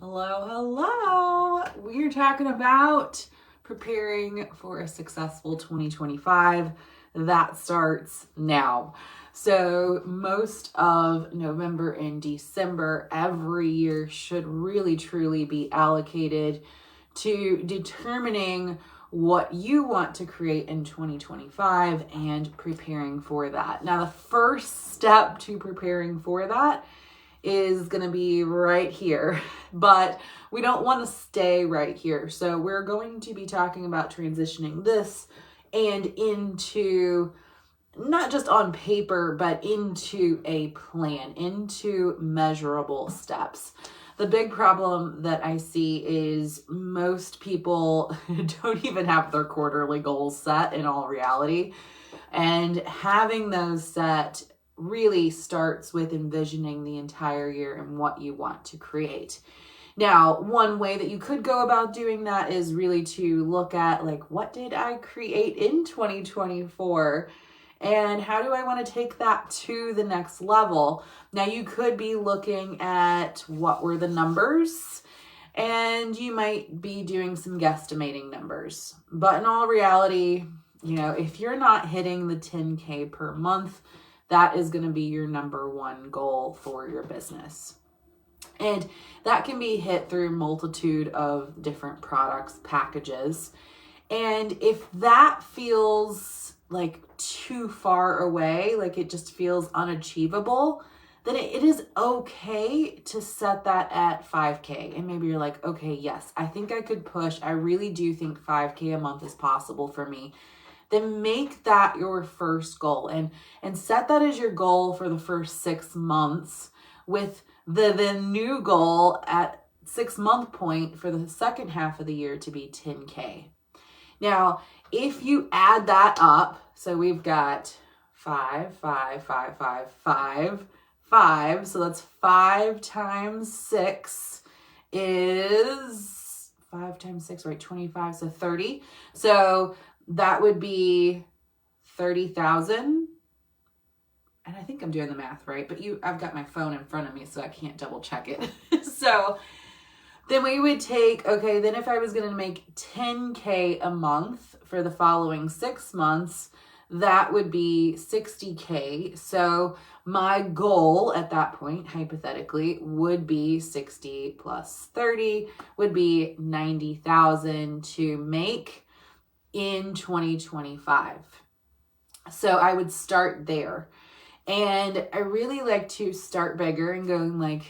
Hello, hello. We are talking about preparing for a successful 2025 that starts now. So, most of November and December every year should really truly be allocated to determining what you want to create in 2025 and preparing for that. Now, the first step to preparing for that is going to be right here, but we don't want to stay right here. So we're going to be talking about transitioning this and into not just on paper, but into a plan, into measurable steps. The big problem that I see is most people don't even have their quarterly goals set in all reality. And having those set really starts with envisioning the entire year and what you want to create. Now, one way that you could go about doing that is really to look at, like, what did I create in 2024? And how do I want to take that to the next level? Now, you could be looking at what were the numbers, and you might be doing some guesstimating numbers. But in all reality, if you're not hitting the 10K per month, that is going to be your number one goal for your business. And that can be hit through a multitude of different products, packages. And if that feels like too far away, like it just feels unachievable, then it is okay to set that at 5K. And maybe you're like, okay, yes, I think I could push. I really do think 5K a month is possible for me. Then make that your first goal and set that as your goal for the first 6 months, with the new goal at 6-month point for the second half of the year to be 10K. Now, if you add that up, so we've got 5, 5, 5, 5, 5, 5. So that's 5 times 6 is 5 times 6, right? 25, so 30. So that would be 30,000. And I think I'm doing the math right, but I've got my phone in front of me, so I can't double check it. So then we would take, okay, then if I was going to make 10K a month for the following 6 months, that would be 60K. So my goal at that point, hypothetically, would be 60 plus 30 would be 90,000 to make in 2025. So I would start there. And I really like to start bigger and going like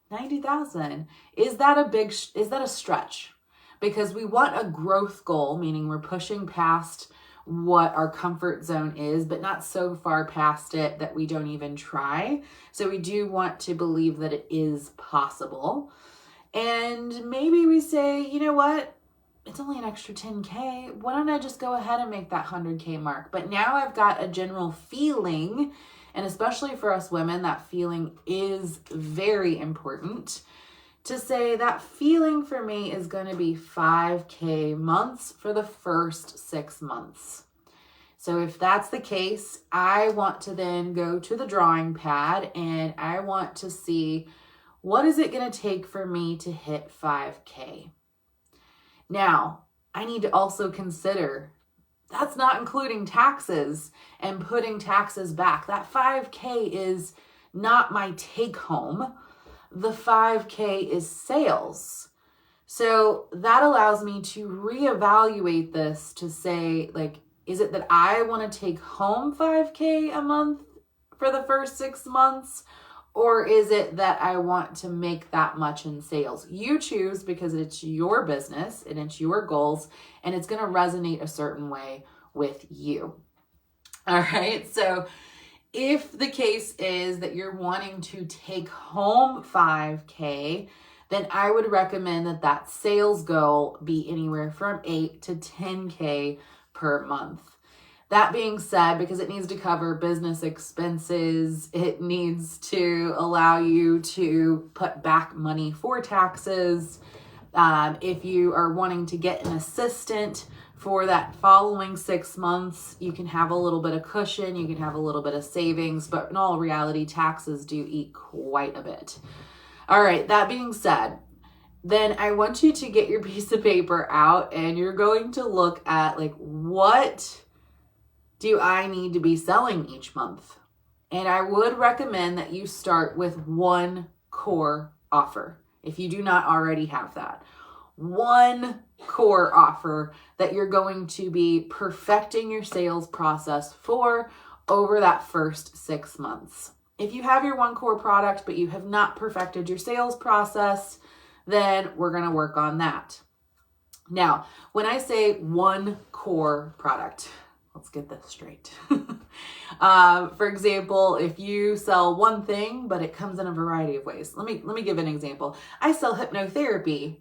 90,000. Is that a stretch? Because we want a growth goal, meaning we're pushing past what our comfort zone is, but not so far past it that we don't even try. So we do want to believe that it is possible. And maybe we say, you know what? It's only an extra 10K. Why don't I just go ahead and make that 100K mark? But now I've got a general feeling, and especially for us women, that feeling is very important, to say that feeling for me is going to be 5K months for the first 6 months. So if that's the case, I want to then go to the drawing pad and I want to see, what is it going to take for me to hit 5K? Now, I need to also consider that's not including taxes and putting taxes back. That 5K is not my take home. The 5K is sales. So that allows me to reevaluate this to say, like, is it that I want to take home 5K a month for the first 6 months? Or is it that I want to make that much in sales? You choose, because it's your business and it's your goals and it's going to resonate a certain way with you. All right. So if the case is that you're wanting to take home 5K, then I would recommend that sales goal be anywhere from 8 to 10K per month. That being said, because it needs to cover business expenses, it needs to allow you to put back money for taxes. If you are wanting to get an assistant for that following 6 months, you can have a little bit of cushion, you can have a little bit of savings, but in all reality, taxes do eat quite a bit. All right, that being said, then I want you to get your piece of paper out and you're going to look at like, what do I need to be selling each month? And I would recommend that you start with one core offer if you do not already have that. One core offer that you're going to be perfecting your sales process for over that first 6 months. If you have your one core product, but you have not perfected your sales process, then we're going to work on that. Now, when I say one core product, let's get this straight. For example, if you sell one thing, but it comes in a variety of ways. Let me give an example. I sell hypnotherapy.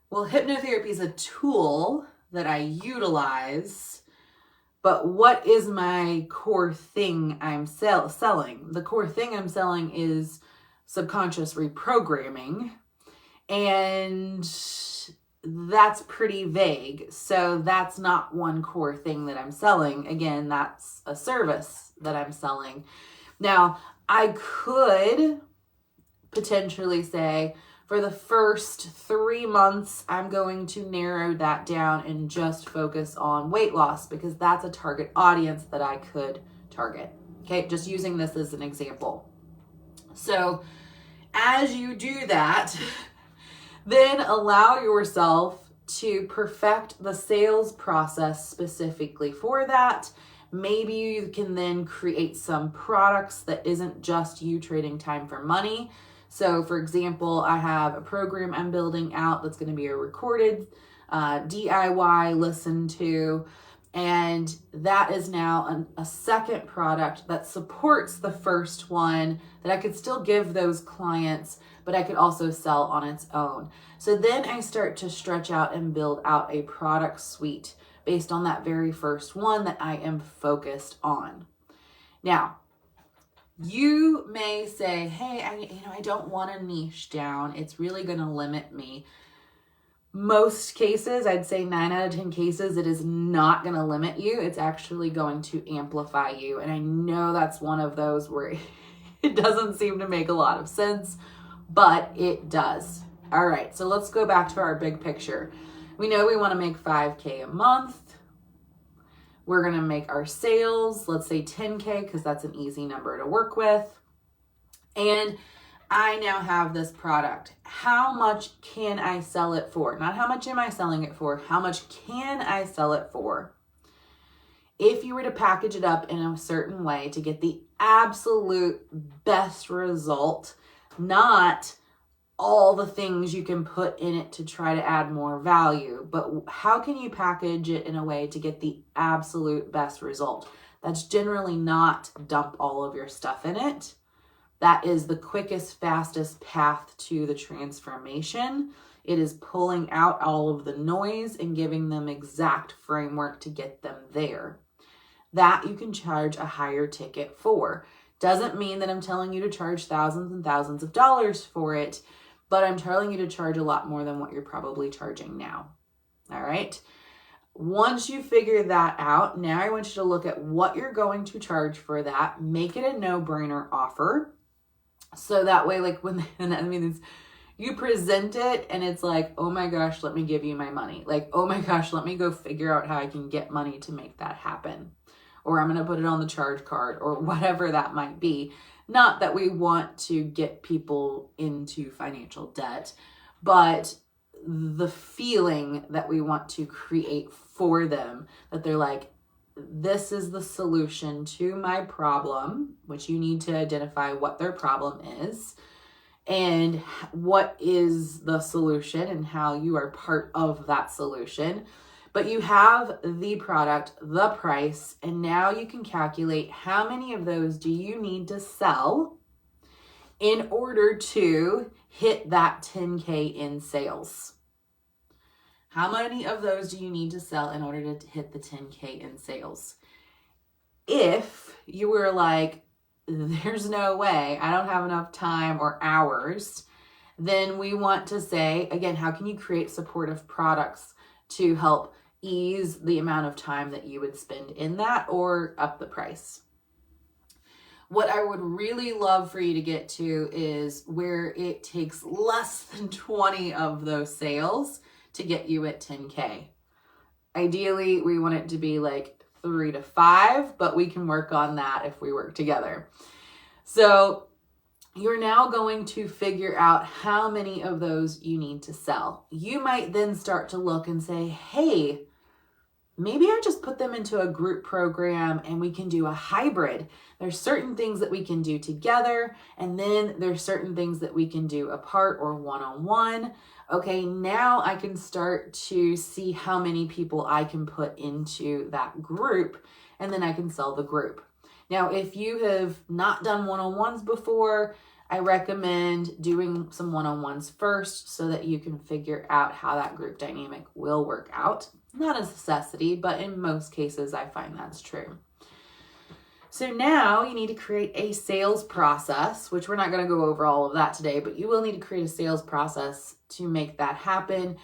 Well, hypnotherapy is a tool that I utilize, but what is my core thing I'm selling? The core thing I'm selling is subconscious reprogramming, and that's pretty vague. So that's not one core thing that I'm selling. Again, that's a service that I'm selling. Now, I could potentially say for the first 3 months, I'm going to narrow that down and just focus on weight loss because that's a target audience that I could target. Okay, just using this as an example. So as you do that, then allow yourself to perfect the sales process specifically for that. Maybe you can then create some products that isn't just you trading time for money. So for example, I have a program I'm building out that's going to be a recorded DIY listen to, and that is now a second product that supports the first one that I could still give those clients, but I could also sell on its own. So then I start to stretch out and build out a product suite based on that very first one that I am focused on. Now, you may say, hey, I don't want to niche down. It's really going to limit me. Most cases, I'd say 9 out of 10 cases, it is not going to limit you. It's actually going to amplify you. And I know that's one of those where it doesn't seem to make a lot of sense, but it does. All right, so let's go back to our big picture. We know we want to make $5K a month. We're going to make our sales, let's say 10K, because that's an easy number to work with. And I now have this product. How much can I sell it for? Not how much am I selling it for? How much can I sell it for? If you were to package it up in a certain way to get the absolute best result, not all the things you can put in it to try to add more value, but how can you package it in a way to get the absolute best result? That's generally not dump all of your stuff in it. That is the quickest, fastest path to the transformation. It is pulling out all of the noise and giving them exact framework to get them there. That you can charge a higher ticket for. Doesn't mean that I'm telling you to charge thousands and thousands of dollars for it, but I'm telling you to charge a lot more than what you're probably charging now. All right. Once you figure that out, now I want you to look at what you're going to charge for that. Make it a no-brainer offer. So that way, like you present it and it's like, oh my gosh, let me give you my money. Like, oh my gosh, let me go figure out how I can get money to make that happen. Or I'm going to put it on the charge card or whatever that might be. Not that we want to get people into financial debt, but the feeling that we want to create for them, that they're like, this is the solution to my problem, which you need to identify what their problem is and what is the solution and how you are part of that solution. But you have the product, the price, and now you can calculate how many of those do you need to sell in order to hit that 10K in sales. How many of those do you need to sell in order to hit the 10K in sales? If you were like, there's no way, I don't have enough time or hours, then we want to say, again, how can you create supportive products to help ease the amount of time that you would spend in that or up the price? What I would really love for you to get to is where it takes less than 20 of those sales to get you at 10K. Ideally, we want it to be like 3 to 5, but we can work on that if we work together. So you're now going to figure out how many of those you need to sell. You might then start to look and say, hey, maybe I just put them into a group program and we can do a hybrid. There's certain things that we can do together, and then there's certain things that we can do apart or one-on-one. Okay, now I can start to see how many people I can put into that group, and then I can sell the group. Now, if you have not done one-on-ones before, I recommend doing some one-on-ones first so that you can figure out how that group dynamic will work out. Not a necessity, but in most cases, I find that's true. So now you need to create a sales process, which we're not going to go over all of that today, but you will need to create a sales process to make that happen.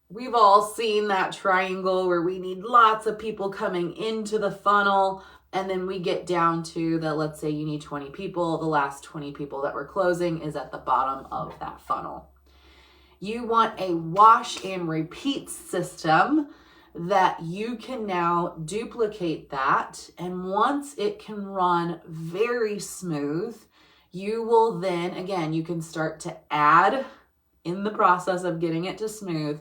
We've all seen that triangle where we need lots of people coming into the funnel, and then we get down to the, let's say you need 20 people. The last 20 people that we're closing is at the bottom of that funnel. You want a wash and repeat system that you can now duplicate that. And once it can run very smooth, you will then, again, you can start to add in the process of getting it to smooth,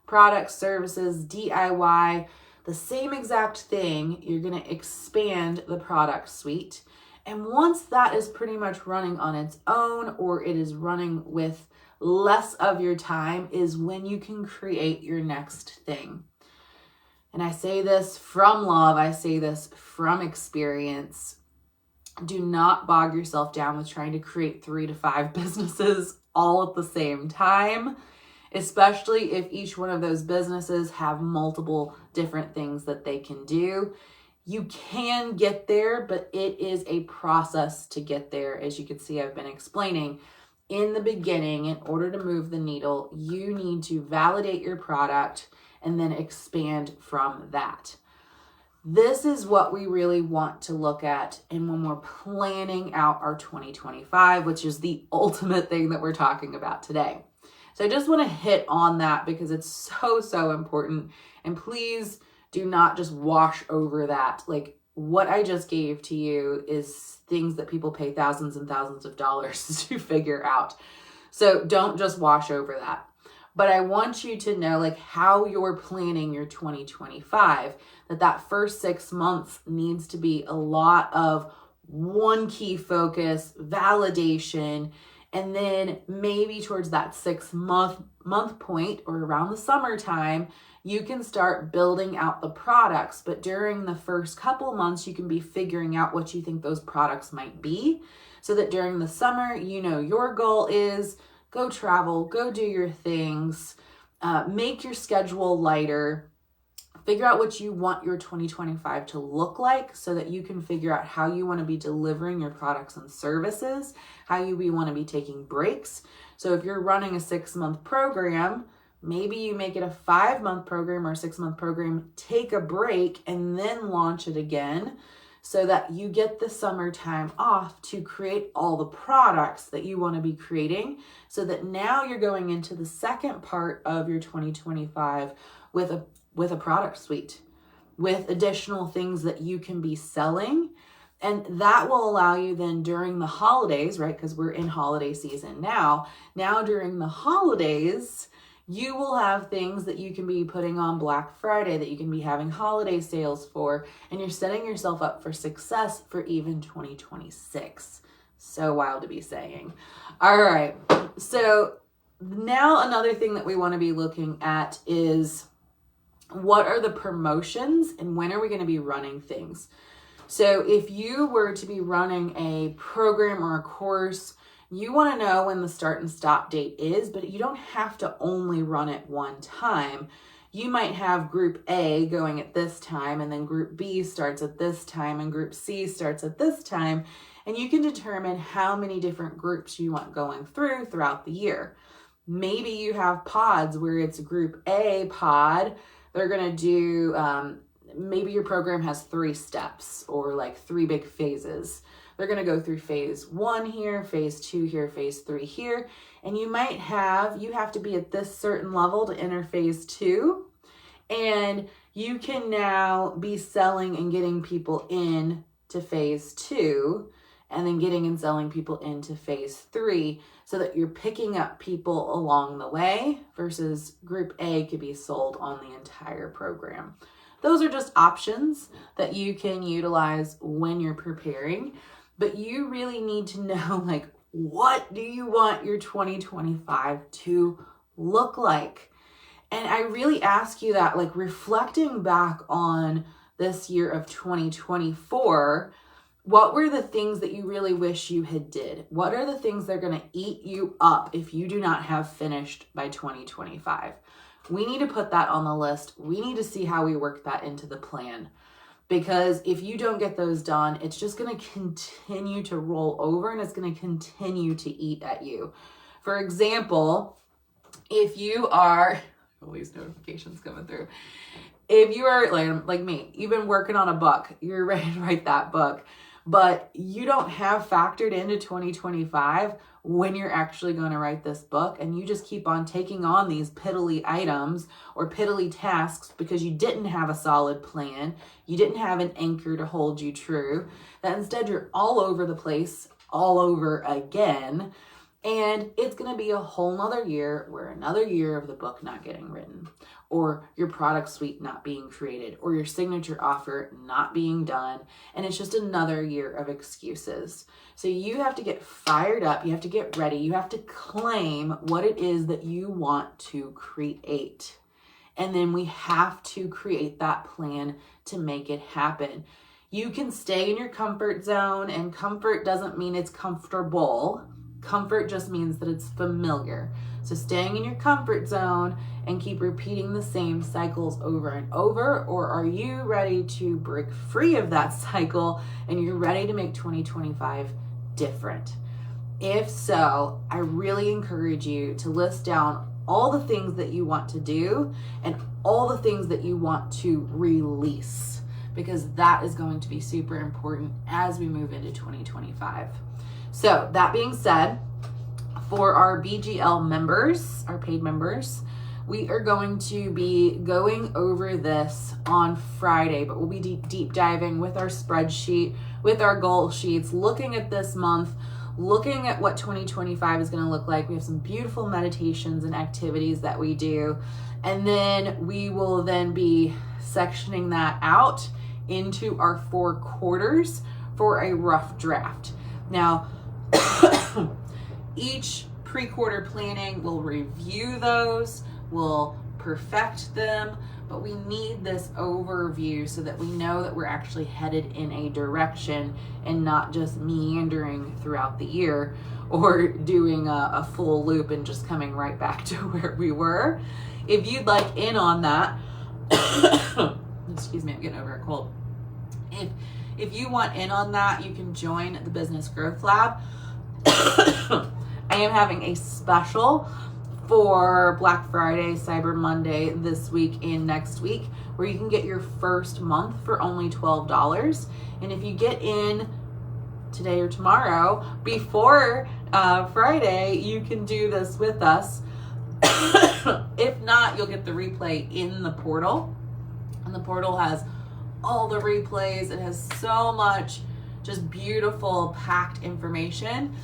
products, services, DIY, the same exact thing. You're going to expand the product suite. And once that is pretty much running on its own, or it is running with less of your time, is when you can create your next thing. And I say this from love, I say this from experience. Do not bog yourself down with trying to create 3 to 5 businesses all at the same time, especially if each one of those businesses have multiple different things that they can do. You can get there, but it is a process to get there. As you can see, I've been explaining. In the beginning, in order to move the needle, you need to validate your product and then expand from that. This is what we really want to look at and when we're planning out our 2025, which is the ultimate thing that we're talking about today. So I just want to hit on that because it's so important. And please do not just wash over that. Like, what I just gave to you is things that people pay thousands and thousands of dollars to figure out. So don't just wash over that. But I want you to know, like, how you're planning your 2025, that first 6 months needs to be a lot of one key focus, validation, and then maybe towards that 6 month point or around the summertime, you can start building out the products. But during the first couple months, you can be figuring out what you think those products might be, so that during the summer, you know, your goal is go travel, go do your things, make your schedule lighter, figure out what you want your 2025 to look like so that you can figure out how you want to be delivering your products and services, how you want to be taking breaks. So if you're running a 6-month program, maybe you make it a 5-month program or a 6-month program, take a break and then launch it again, so that you get the summertime off to create all the products that you want to be creating, so that now you're going into the second part of your 2025 with a product suite, with additional things that you can be selling. And that will allow you then during the holidays, right? Because we're in holiday season now. Now during the holidays, you will have things that you can be putting on Black Friday, that you can be having holiday sales for, and you're setting yourself up for success for even 2026. So wild to be saying. All right. So now another thing that we want to be looking at is, what are the promotions and when are we going to be running things? So if you were to be running a program or a course, you want to know when the start and stop date is, but you don't have to only run it one time. You might have group A going at this time, and then group B starts at this time, and group C starts at this time, and you can determine how many different groups you want going throughout the year. Maybe you have pods where it's group A pod. They're going to do, maybe your program has 3 steps or like 3 big phases. they're going to go through phase 1 here, phase 2 here, phase 3 here. And you have to be at this certain level to enter phase 2. And you can now be selling and getting people in to phase 2, and then getting and selling people into phase 3, so that you're picking up people along the way, versus group A could be sold on the entire program. Those are just options that you can utilize when you're preparing, but you really need to know, like, what do you want your 2025 to look like? And I really ask you that, like, reflecting back on this year of 2024, what were the things that you really wish you had did? What are the things that are going to eat you up if you do not have finished by 2025? We need to put that on the list. We need to see how we work that into the plan. Because if you don't get those done, it's just going to continue to roll over, and it's going to continue to eat at you. For example, if you are, all these notifications coming through. If you are like me, you've been working on a book, you're ready to write that book, but you don't have factored into 2025 when you're actually going to write this book, and you just keep on taking on these piddly items or piddly tasks because you didn't have a solid plan, you didn't have an anchor to hold you true, that instead you're all over the place, all over again. And it's going to be a whole nother year, where another year of the book not getting written, or your product suite not being created, or your signature offer not being done. And it's just another year of excuses. So you have to get fired up. You have to get ready. You have to claim what it is that you want to create. And then we have to create that plan to make it happen. You can stay in your comfort zone, and comfort doesn't mean it's comfortable. Comfort just means that it's familiar. So staying in your comfort zone and keep repeating the same cycles over and over, or are you ready to break free of that cycle and you're ready to make 2025 different? If so, I really encourage you to list down all the things that you want to do and all the things that you want to release, because that is going to be super important as we move into 2025. So that being said, for our BGL members, our paid members, we are going to be going over this on Friday, but we'll be deep diving with our spreadsheet, with our goal sheets, looking at this month, looking at what 2025 is going to look like. We have some beautiful meditations and activities that we do. And then we will then be sectioning that out into our 4 quarters for a rough draft. Now, each pre-quarter planning, we'll review those, we'll perfect them, but we need this overview so that we know that we're actually headed in a direction and not just meandering throughout the year or doing a full loop and just coming right back to where we were. If you'd like in on that, excuse me, I'm getting over a cold. If you want in on that, you can join the Business Growth Lab. I am having a special for Black Friday, Cyber Monday this week and next week, where you can get your first month for only $12. And if you get in today or tomorrow before Friday, you can do this with us. If not, you'll get the replay in the portal. And the portal has all the replays. It has so much just beautiful packed information.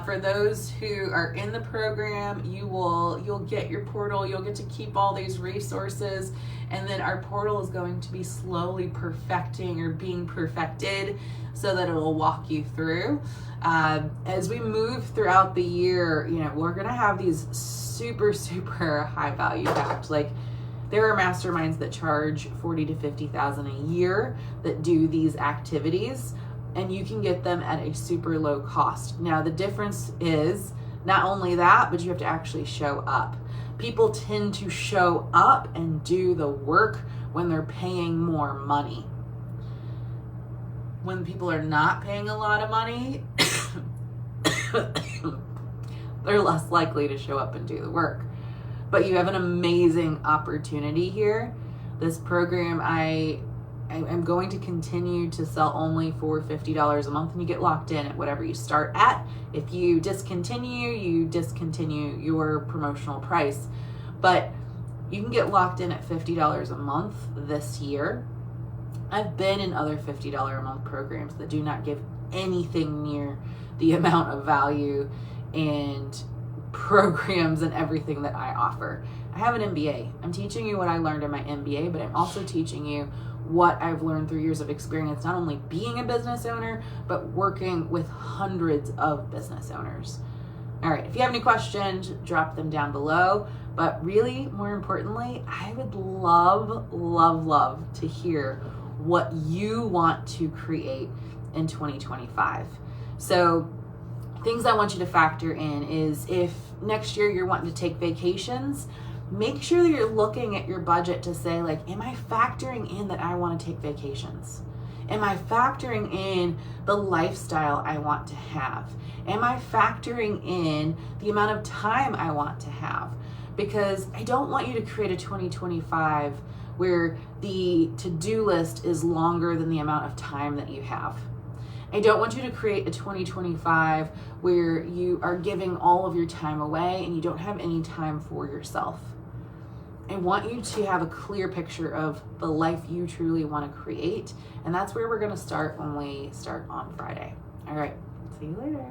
For those who are in the program, you'll get your portal, you'll get to keep all these resources, and then our portal is going to be slowly perfecting or being perfected so that it will walk you through. As we move throughout the year, we're gonna have these super high value packs. Like, there are masterminds that charge $40,000 to $50,000 a year that do these activities, and you can get them at a super low cost. Now, the difference is not only that, but you have to actually show up. People tend to show up and do the work when they're paying more money. When people are not paying a lot of money, they're less likely to show up and do the work. But you have an amazing opportunity here. This program, I I'm going to continue to sell only for $50 a month, and you get locked in at whatever you start at. If you discontinue your promotional price, but you can get locked in at $50 a month this year. I've been in other $50 a month programs that do not give anything near the amount of value and programs and everything that I offer. I have an MBA. I'm teaching you what I learned in my MBA, but I'm also teaching you what I've learned through years of experience, not only being a business owner, but working with hundreds of business owners. All right, if you have any questions, drop them down below. But really, more importantly, I would love, love, love to hear what you want to create in 2025. So things I want you to factor in is, if next year you're wanting to take vacations, make sure that you're looking at your budget to say, like, am I factoring in that I want to take vacations? Am I factoring in the lifestyle I want to have? Am I factoring in the amount of time I want to have? Because I don't want you to create a 2025 where the to-do list is longer than the amount of time that you have. I don't want you to create a 2025 where you are giving all of your time away and you don't have any time for yourself. I want you to have a clear picture of the life you truly want to create. And that's where we're going to start when we start on Friday. All right. See you later.